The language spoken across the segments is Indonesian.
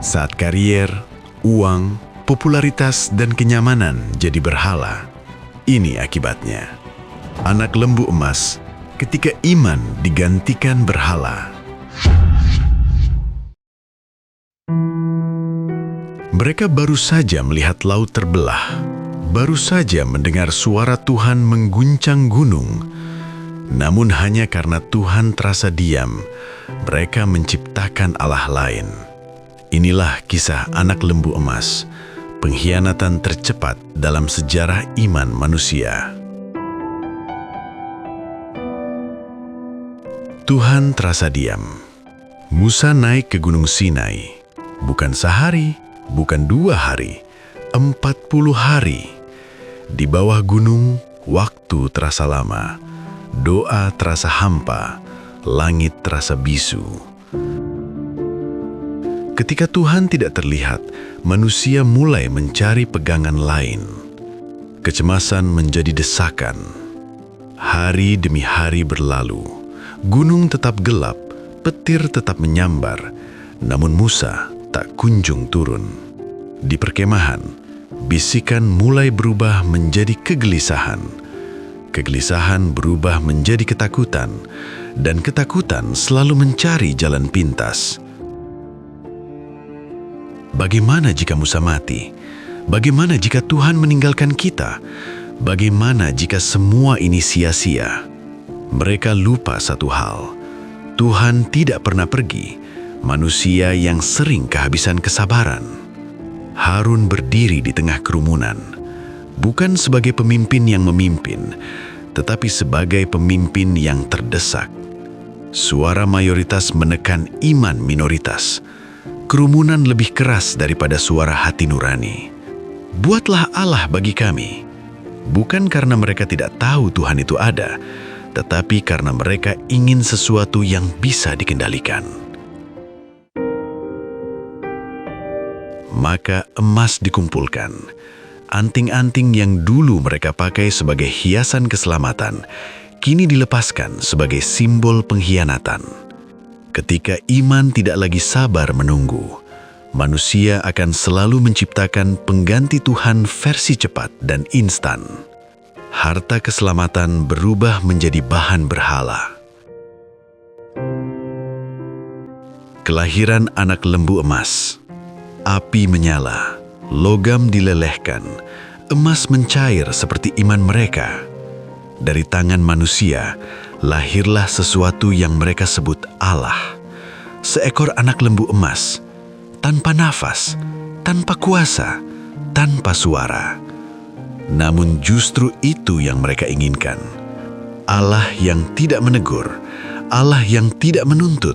Saat karier, uang, popularitas, dan kenyamanan jadi berhala, ini akibatnya. Anak lembu emas ketika iman digantikan berhala. Mereka baru saja melihat laut terbelah, baru saja mendengar suara Tuhan mengguncang gunung. Namun hanya karena Tuhan terasa diam, mereka menciptakan Allah lain. Inilah kisah anak lembu emas, pengkhianatan tercepat dalam sejarah iman manusia. Tuhan terasa diam. Musa naik ke Gunung Sinai, bukan sehari, bukan 2 hari, 40 hari. Di bawah gunung, waktu terasa lama, doa terasa hampa, langit terasa bisu. Ketika Tuhan tidak terlihat, manusia mulai mencari pegangan lain. Kecemasan menjadi desakan. Hari demi hari berlalu, gunung tetap gelap, petir tetap menyambar, namun Musa tak kunjung turun. Di perkemahan, bisikan mulai berubah menjadi kegelisahan. Kegelisahan berubah menjadi ketakutan, dan ketakutan selalu mencari jalan pintas. Bagaimana jika Musa mati? Bagaimana jika Tuhan meninggalkan kita? Bagaimana jika semua ini sia-sia? Mereka lupa satu hal. Tuhan tidak pernah pergi, manusia yang sering kehabisan kesabaran. Harun berdiri di tengah kerumunan, bukan sebagai pemimpin yang memimpin, tetapi sebagai pemimpin yang terdesak. Suara mayoritas menekan iman minoritas. Kerumunan lebih keras daripada suara hati nurani. Buatlah Allah bagi kami. Bukan karena mereka tidak tahu Tuhan itu ada, tetapi karena mereka ingin sesuatu yang bisa dikendalikan. Maka emas dikumpulkan. Anting-anting yang dulu mereka pakai sebagai hiasan keselamatan, kini dilepaskan sebagai simbol pengkhianatan. Ketika iman tidak lagi sabar menunggu, manusia akan selalu menciptakan pengganti Tuhan versi cepat dan instan. Harta keselamatan berubah menjadi bahan berhala. Kelahiran anak lembu emas. Api menyala, logam dilelehkan, emas mencair seperti iman mereka. Dari tangan manusia, lahirlah sesuatu yang mereka sebut Allah. Seekor anak lembu emas, tanpa nafas, tanpa kuasa, tanpa suara. Namun justru itu yang mereka inginkan. Allah yang tidak menegur, Allah yang tidak menuntut,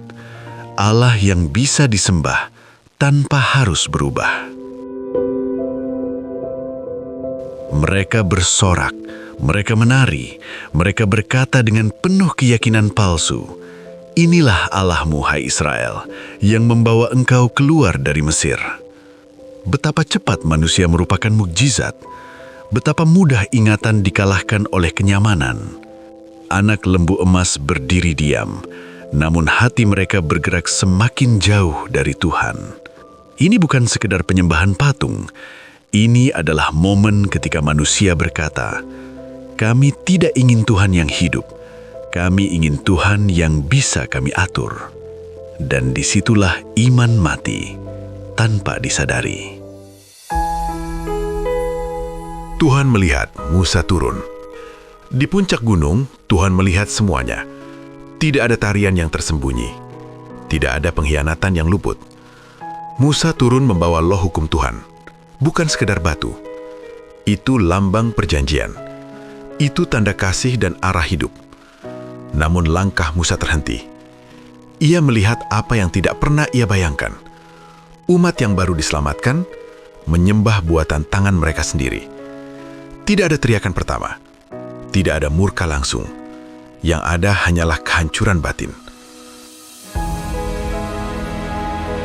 Allah yang bisa disembah tanpa harus berubah. Mereka bersorak, mereka menari, mereka berkata dengan penuh keyakinan palsu, "Inilah Allahmu, hai Israel, yang membawa engkau keluar dari Mesir." Betapa cepat manusia merupakan mukjizat, betapa mudah ingatan dikalahkan oleh kenyamanan. Anak lembu emas berdiri diam, namun hati mereka bergerak semakin jauh dari Tuhan. Ini bukan sekedar penyembahan patung, ini adalah momen ketika manusia berkata, "Kami tidak ingin Tuhan yang hidup, kami ingin Tuhan yang bisa kami atur." Dan disitulah iman mati, tanpa disadari. Tuhan melihat Musa turun. Di puncak gunung, Tuhan melihat semuanya. Tidak ada tarian yang tersembunyi. Tidak ada pengkhianatan yang luput. Musa turun membawa loh hukum Tuhan. Bukan sekedar batu. Itu lambang perjanjian. Itu tanda kasih dan arah hidup. Namun langkah Musa terhenti. Ia melihat apa yang tidak pernah ia bayangkan. Umat yang baru diselamatkan, menyembah buatan tangan mereka sendiri. Tidak ada teriakan pertama. Tidak ada murka langsung. Yang ada hanyalah kehancuran batin.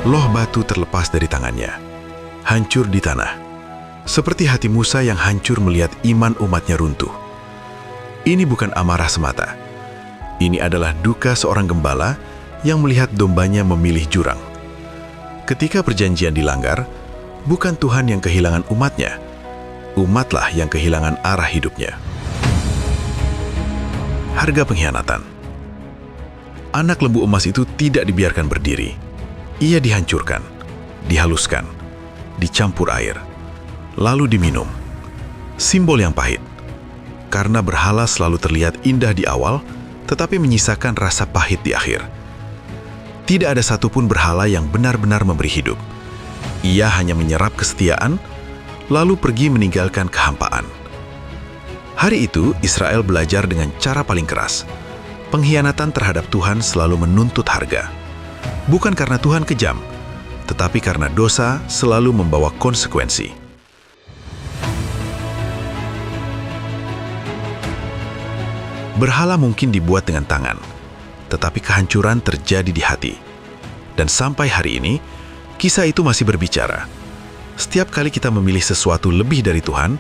Loh batu terlepas dari tangannya, hancur di tanah. Seperti hati Musa yang hancur melihat iman umatnya runtuh. Ini bukan amarah semata. Ini adalah duka seorang gembala yang melihat dombanya memilih jurang. Ketika perjanjian dilanggar, bukan Tuhan yang kehilangan umatnya, umatlah yang kehilangan arah hidupnya. Harga pengkhianatan. Anak lembu emas itu tidak dibiarkan berdiri. Ia dihancurkan, dihaluskan, dicampur air, lalu diminum. Simbol yang pahit, karena berhala selalu terlihat indah di awal, tetapi menyisakan rasa pahit di akhir. Tidak ada satupun berhala yang benar-benar memberi hidup. Ia hanya menyerap kesetiaan, lalu pergi meninggalkan kehampaan. Hari itu, Israel belajar dengan cara paling keras. Pengkhianatan terhadap Tuhan selalu menuntut harga. Bukan karena Tuhan kejam, tetapi karena dosa selalu membawa konsekuensi. Berhala mungkin dibuat dengan tangan, tetapi kehancuran terjadi di hati. Dan sampai hari ini, kisah itu masih berbicara. Setiap kali kita memilih sesuatu lebih dari Tuhan,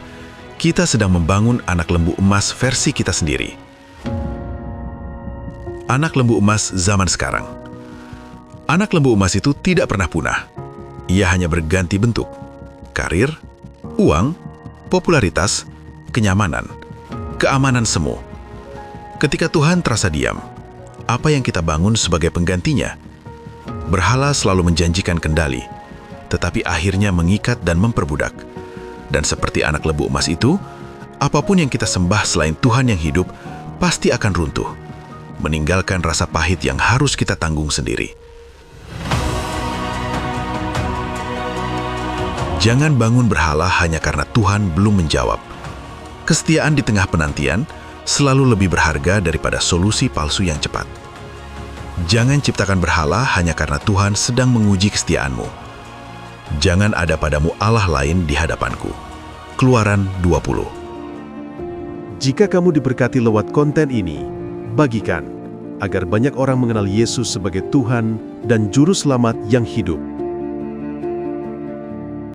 kita sedang membangun anak lembu emas versi kita sendiri. Anak lembu emas zaman sekarang. Anak lembu emas itu tidak pernah punah. Ia hanya berganti bentuk. Karir, uang, popularitas, kenyamanan, keamanan semu. Ketika Tuhan terasa diam, apa yang kita bangun sebagai penggantinya? Berhala selalu menjanjikan kendali, tetapi akhirnya mengikat dan memperbudak. Dan seperti anak lembu emas itu, apapun yang kita sembah selain Tuhan yang hidup, pasti akan runtuh, meninggalkan rasa pahit yang harus kita tanggung sendiri. Jangan bangun berhala hanya karena Tuhan belum menjawab. Kesetiaan di tengah penantian selalu lebih berharga daripada solusi palsu yang cepat. Jangan ciptakan berhala hanya karena Tuhan sedang menguji kesetiaanmu. Jangan ada padamu Allah lain di hadapanku. Keluaran 20. Jika kamu diberkati lewat konten ini, bagikan, agar banyak orang mengenal Yesus sebagai Tuhan dan Juru Selamat yang hidup.